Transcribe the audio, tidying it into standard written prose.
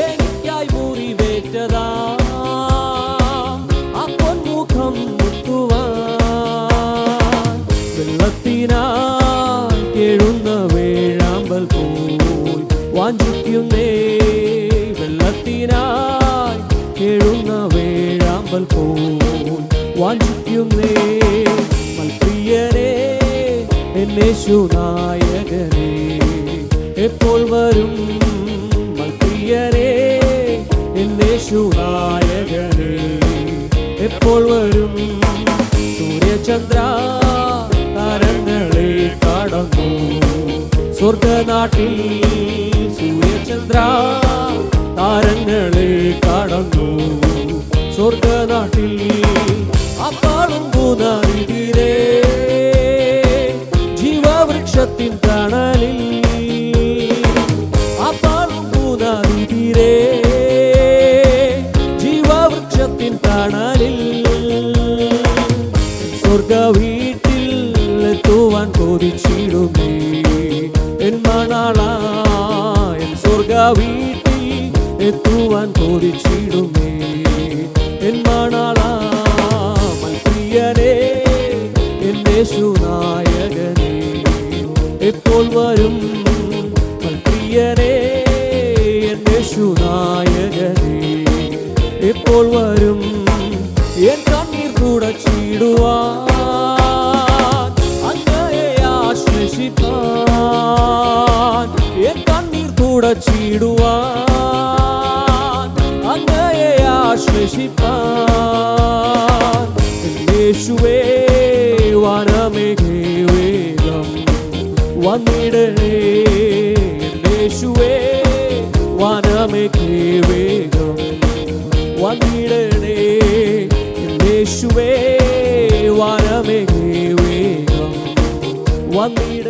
എനിക്കായി മുറിവേറ്റതാ ആ പൊന്മുഖം മുത്തുവാൻ വെള്ളത്തിനായി കേഴുന്ന വേഴാമ്പൽ പോയി വാഞ്ചിക്കുന്നേ വെള്ളത്തിനായി കേഴുന്ന വേഴാമ്പൽ പോയി വാഞ്ചിക്കുന്നേ മൽപ്രിയനേ എന്നേശുനായകനേ എപ്പോൾ വരും മൽപ്രിയനേ എന്നേശുനായകനേ എപ്പോൾ വരും സൂര്യചന്ദ്ര താരങ്ങളെ കടന്നു സ്വർഗനാട്ടിൽ സൂര്യചന്ദ്ര താരങ്ങളെ കടന്നു സ്വർഗനാട്ടിൽ അപ്പാളും പൂനദിതീരേ ജീവവൃക്ഷത്തിൻ തണലിൽ അപ്പാളും പൂനദിതീരേ ജീവവൃക്ഷത്തിൻ തണലിൽ സ്വർഗ വീട്ടിൽ എത്തുവാൻ കൊതിച്ചിടുമേ എൻ മണാളാ എൻ സ്വർഗ വീട്ടിൽ എത്തുവാൻ കൊതിച്ചിടുമേ എൻ മണാളാ മൽപ്രിയനേ എന്നേശുനായകനേ എപ്പോൾ വരും മൽപ്രിയനേ എന്നേശുനായകനേ എപ്പോൾ വരും എൻ കണ്ണീർ തുടച്ചിടുവാൻ അങ്ങയെ ആശ്ലേഷിപ്പാൻ എൻ കണ്ണീർ തുടച്ചിടുവാൻ അങ്ങയെ ആശ്ലേഷിപ്പാൻ യേശുവേ വനമേഘേ വേഗം വന്നിടണേ യേശുവേ വനമേഘേ വേഗം വന്നിടണേ യേശുവേ വനമേഘേ വേഗം വന്നിട